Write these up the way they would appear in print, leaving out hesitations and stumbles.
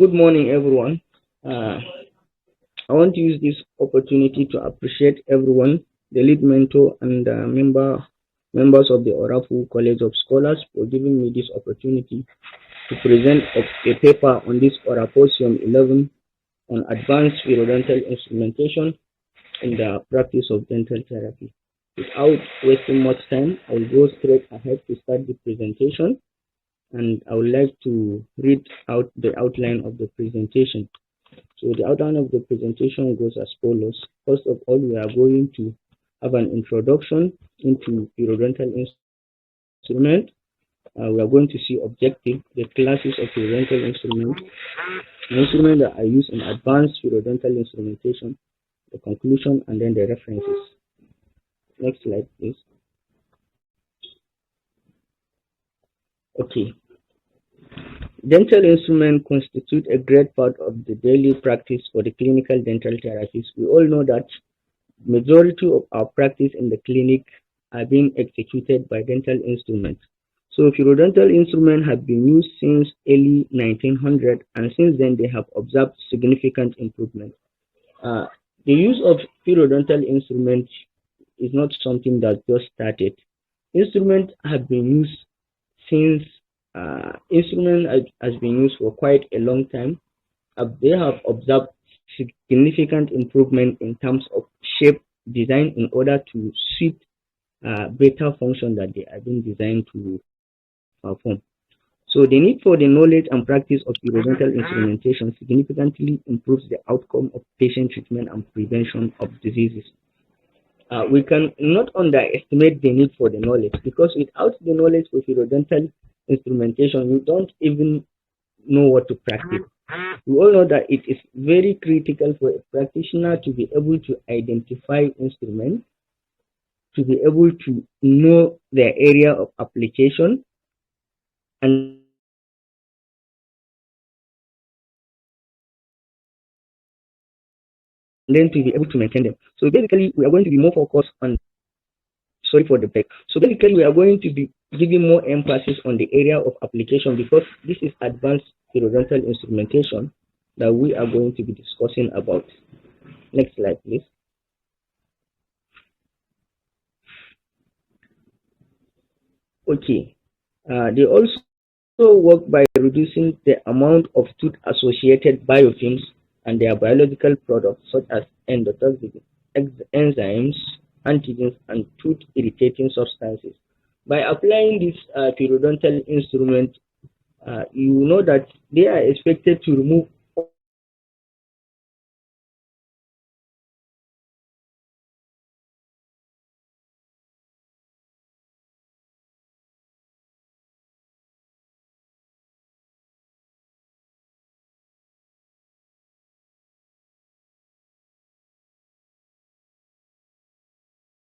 Good morning, everyone. I want to use this opportunity to appreciate everyone, the lead mentor and members of the Orafu College of Scholars for giving me this opportunity to present a paper on this ORAPOSIM 11 on advanced periodontal instrumentation in the practice of dental therapy. Without wasting much time, I will go straight ahead to start the presentation, and I would like to read out the outline of the presentation. So the outline of the presentation goes as follows. First of all, we are going to have an introduction into periodontal instrument. We are going to see objective, the classes of periodontal instruments that are used in advanced periodontal instrumentation, the conclusion, and then the references. Next slide, please. Okay. Dental instruments constitute a great part of the daily practice for the clinical dental therapists. We all know that majority of our practice in the clinic are being executed by dental instruments. So periodontal instruments have been used since early 1900, and since then they have observed significant improvement. The use of periodontal instruments is not something that just started. Instruments have been used since instrument has been used for quite a long time. They have observed significant improvement in terms of shape design in order to suit better function that they are being designed to perform. So the need for the knowledge and practice of periodontal instrumentation significantly improves the outcome of patient treatment and prevention of diseases. We can not underestimate the need for the knowledge, because without the knowledge for periodontal instrumentation, you don't even know what to practice. We all know that it is very critical for a practitioner to be able to identify instruments, to be able to know their area of application, and then to be able to maintain them. So basically, we are going to be more focused on, sorry for the break. So basically, we are going to be giving more emphasis on the area of application, because this is advanced periodontal instrumentation that we are going to be discussing about. Next slide, please. Okay. They also work by reducing the amount of tooth-associated biofilms and their biological products, such as endotoxic enzymes, antigens, and tooth-irritating substances. By applying this periodontal instrument, you know that they are expected to remove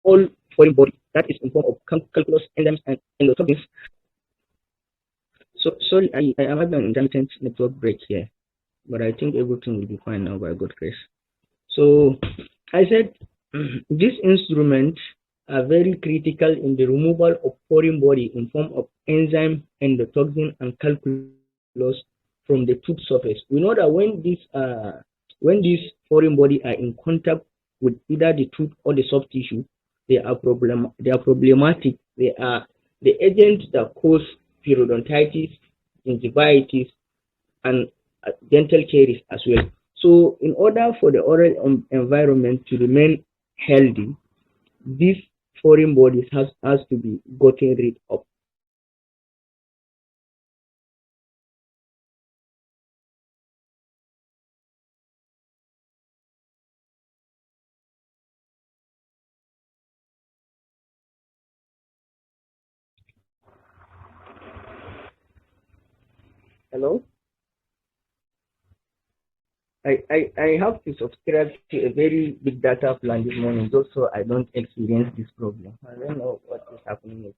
all foreign body that is in form of calculus, enzymes, and endotoxins. So sorry, I am having an intermittent network break here, but I think everything will be fine now by God's grace. So I said these instruments are very critical in the removal of foreign body in form of enzyme, endotoxin, and calculus from the tooth surface. We know that when these foreign body are in contact with either the tooth or the soft tissue, they are problematic. They are the agents that cause periodontitis, gingivitis, and dental caries as well. So in order for the oral environment to remain healthy, these foreign bodies has to be gotten rid of. Hello? I have to subscribe to a very big data plan this morning just so I don't experience this problem. I don't know what is happening with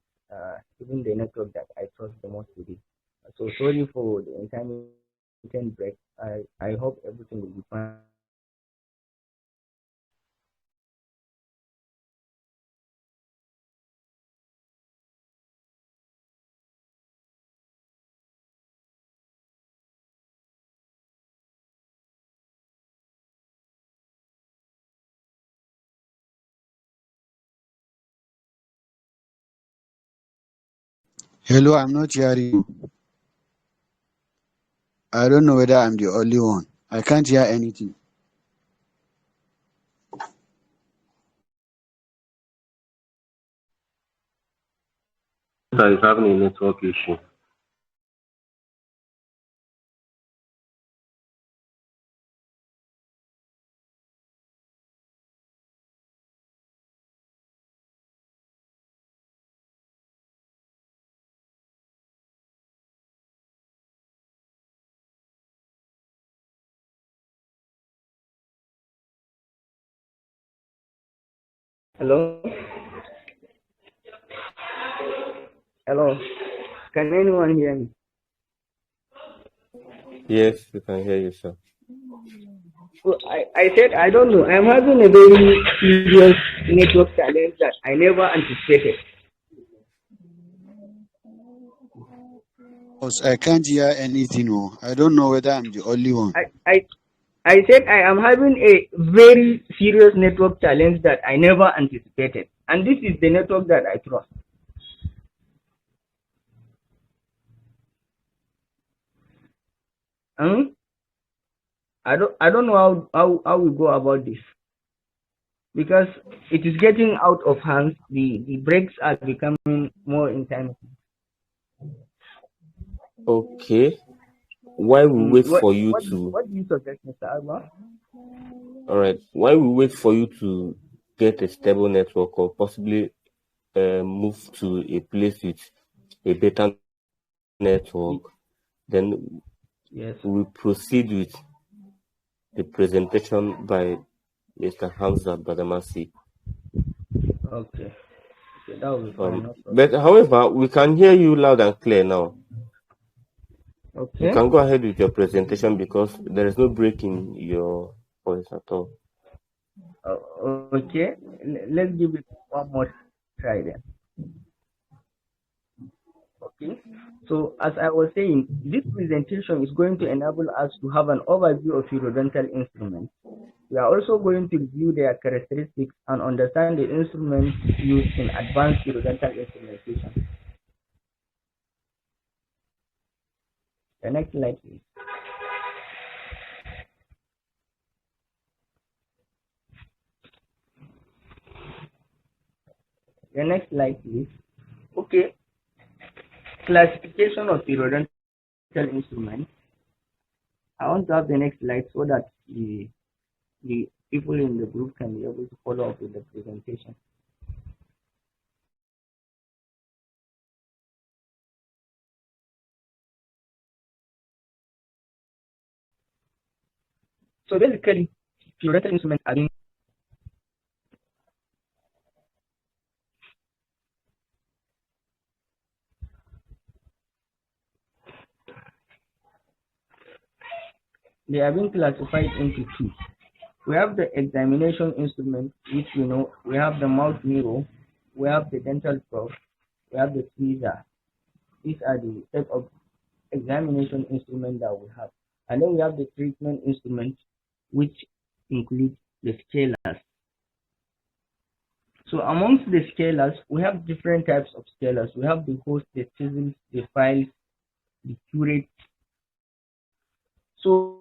even the network that I trust the most today. So sorry for the intermittent break. I hope everything will be fine. Hello, I'm not hearing you. I don't know whether I'm the only one. I can't hear anything. Is having a network issue. Hello? Hello? Can anyone hear me? Yes, we can hear you, sir. So I said, I don't know. I'm having a very serious network challenge that I never anticipated. I can't hear anything. Oh. I don't know whether I'm the only one. I, I, I said I am having a very serious network challenge that I never anticipated. And this is the network that I trust. Hmm? I don't know how we go about this because it is getting out of hand. The breaks are becoming more intense. Okay. While we wait What for you what to, what do you suggest, Mr. Alba? all right, while we wait for you to get a stable network or possibly move to a place with a better network, then Yes. we proceed with the presentation by Mr. Hamza Badamasi. Okay. Okay, that will be fine. No But problem. however, we can hear you loud and clear now. You Okay. can go ahead with your presentation because there is no break in your voice at all. Okay. Let's give it one more try then. Okay. So as I was saying, this presentation is going to enable us to have an overview of periodontal instruments. We are also going to review their characteristics and understand the instruments used in advanced periodontal instrumentation. The next slide, please. The next slide, please. Okay. Classification of periodontal instruments. I want to have the next slide so that the people in the group can be able to follow up with the presentation. So basically, periodontal instruments are being classified into two. We have the examination instrument, which we know. We have the mouth mirror. We have the dental probe. We have the tweezer. These are the set of examination instruments that we have. And then we have the treatment instruments, which include the scalers. So amongst the scalers, we have different types of scalers. We have the host, the chisels, the files, the curate. So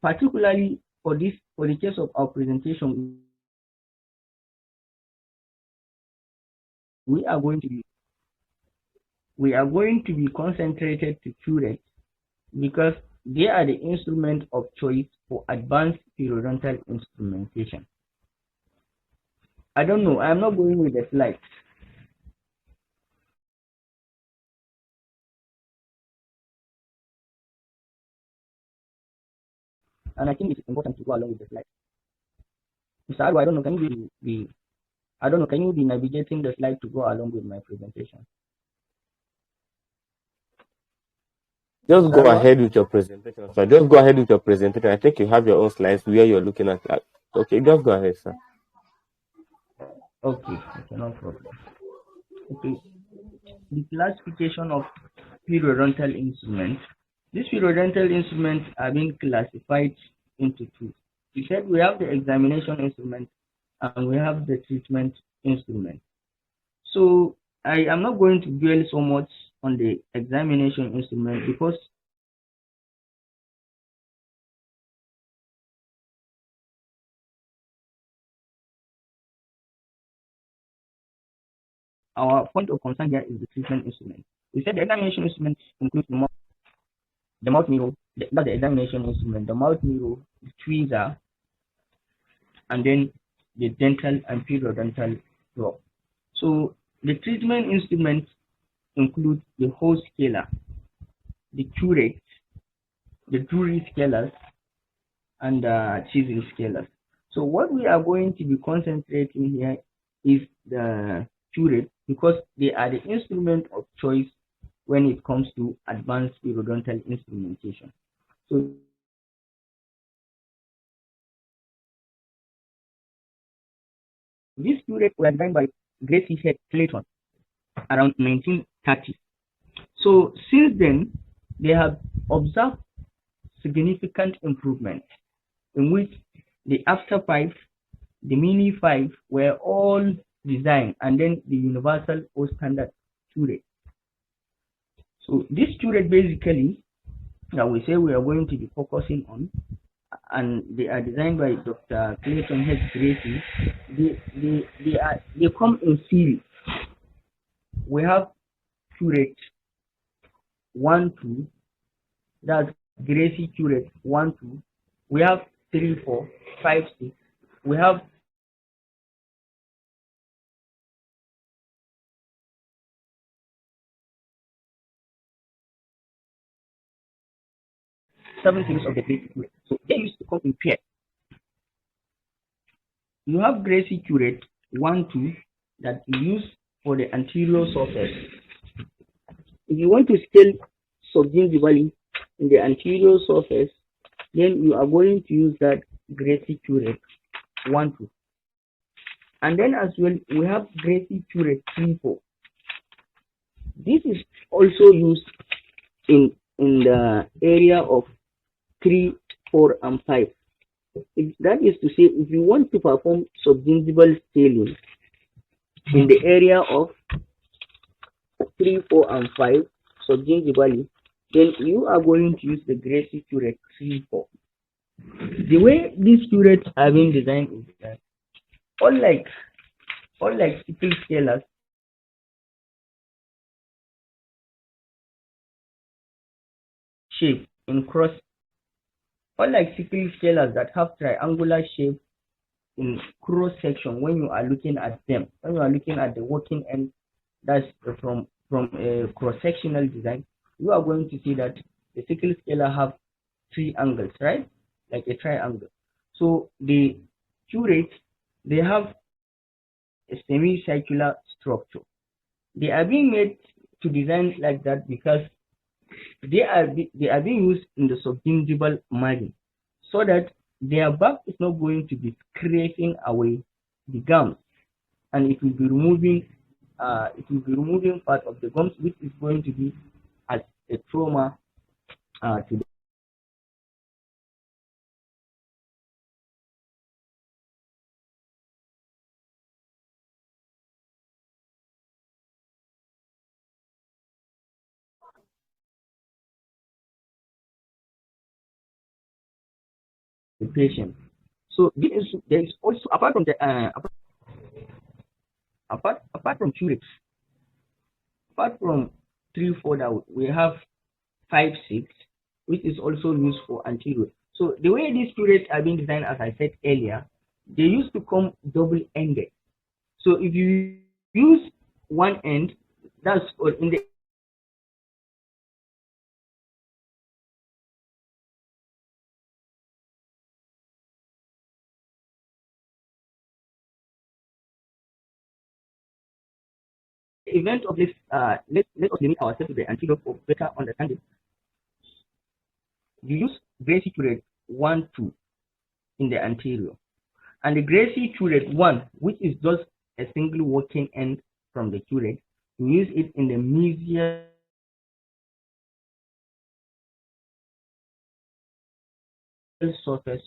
particularly for the case of our presentation, we are going to be concentrated to curate because they are the instrument of choice for advanced periodontal instrumentation. I don't know. I'm not going with the slides. And I think it's important to go along with the slides. Mr. Adu, I don't know, can you be navigating the slide to go along with my presentation? Just Mr. go Alwa? ahead with your presentation, sir. Just go ahead with your presentation. I think you have your own slides where you're looking at. Okay, just go ahead, sir. Okay, no problem. Okay, the classification of periodontal instruments. These periodontal instruments are being classified into two. We said we have the examination instrument and we have the treatment instrument. So I am not going to dwell so much on the examination instrument because our point of concern here is the treatment instrument. We said the examination instrument includes the mouth mirror, that's the examination instrument, the mouth mirror, the tweezer, and then the dental and periodontal probe. So the treatment instruments include the hose scaler, the curate, the Drury scalars, and the chisel scalars. So what we are going to be concentrating here is the curate because they are the instrument of choice when it comes to advanced periodontal instrumentation. So this curate was designed by Gracie Head Clayton around 1930. So since then, they have observed significant improvement in which the after pipe, the mini pipe were all designed, and then the universal or standard curate. So this curate basically that we say we are going to be focusing on, and they are designed by Dr. Clayton H. Gracie. They come in series. We have curate 1, 2, that's Gracie curate 1, 2. We have 3, 4, 5, 6. We have seven series of the Gracie curate. So they used to come in pairs. You have Gracie curate 1, 2 that you use for the anterior surface. If you want to scale subgingivally in the anterior surface, then you are going to use that Gracie curate 1, 2. And then as well, we have Gracie curate 3, 4. This is also used in the area of 3, 4, and 5. That is to say, if you want to perform subgingival scaling in the area of 3, 4, and 5 subgingivally, then you are going to use the Gracie curate 3, 4. The way these curates are being designed is that unlike sickle scalers, shape in cross, unlike sickle scalers that have triangular shape in cross section when you are looking at them, when you are looking at the working end, that's from a cross-sectional design, you are going to see that the sickle scaler have 3 angles, right? Like a triangle. So the curates, they have a semicircular structure. They are being made to design like that because they are being used in the subgingival margin, so that their back is not going to be scraping away the gums, and it will be removing part of the gums, which is going to be as a trauma to the patient. So there is also, apart from the apart from curates, apart from 3, 4 that we have 5, 6, which is also used for anterior. So the way these curates are being designed, as I said earlier, they used to come double-ended. So if you use one end, that's in the event of this, let us limit ourselves to the anterior for better understanding. You use Gracie curate 1, 2 in the anterior, and the Gracie curate 1, which is just a single working end from the curate, you use it in the mesial surface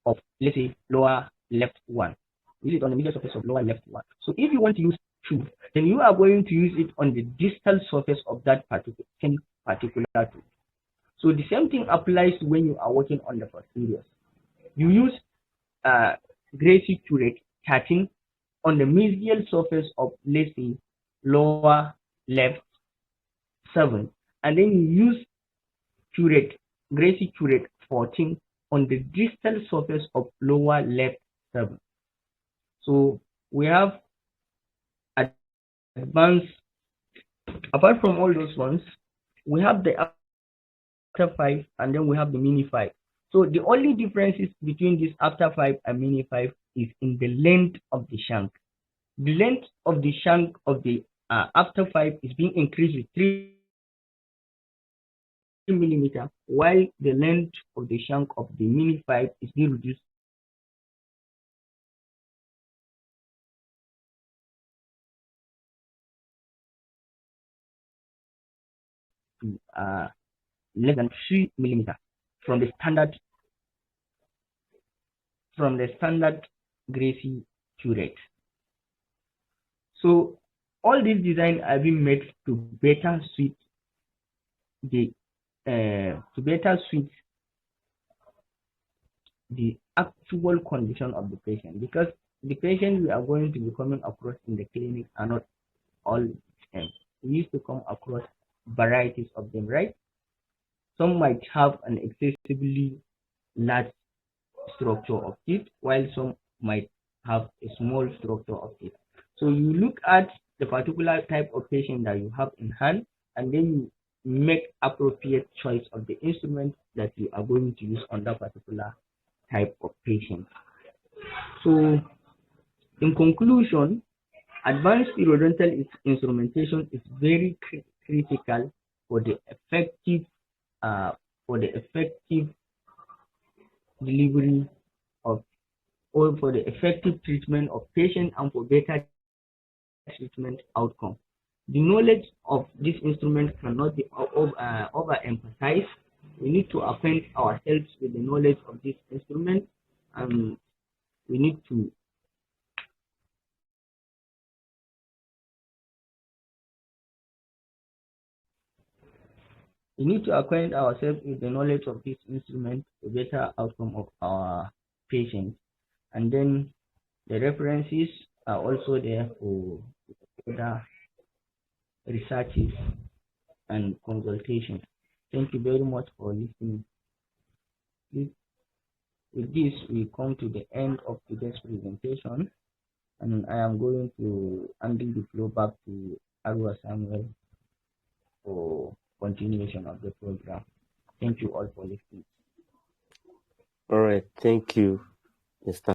of, let's say, lower left 1. Use it on the mesial surface of lower left 1. So if you want to use tool. Then you are going to use it on the distal surface of that particular tool. So the same thing applies when you are working on the posteriors. You use Gracie curate 13 on the mesial surface of, let's say, lower left 7, and then you use Gracie curate 14 on the distal surface of lower left 7. So we have advanced. Apart from all those ones, we have the after 5 and then we have the mini 5. So the only differences between this after 5 and mini 5 is in the length of the shank. The length of the shank of the after 5 is being increased with 3 millimeter, while the length of the shank of the mini 5 is being reduced to less than 3 millimeter from the standard Gracie curate. So all these designs are being made to better suit the actual condition of the patient, because the patients we are going to be coming across in the clinic are not all the same. We used to come across varieties of them, right? Some might have an excessively large structure of teeth, while some might have a small structure of teeth. So you look at the particular type of patient that you have in hand, and then you make appropriate choice of the instrument that you are going to use on that particular type of patient. So in conclusion, advanced periodontal instrumentation is very critical for the effective delivery of, or for the effective treatment of patients and for better treatment outcome. The knowledge of this instrument cannot be overemphasized. We need to acquaint ourselves with the knowledge of this instrument, and we need to acquaint ourselves with the knowledge of this instrument for better outcome of our patients. And then the references are also there for other researches and consultation. Thank you very much for listening. With this, we come to the end of today's presentation, and I am going to hand the floor back to Arwa Samuel for continuation of the program. Thank you all for listening. All right, thank you, Mr.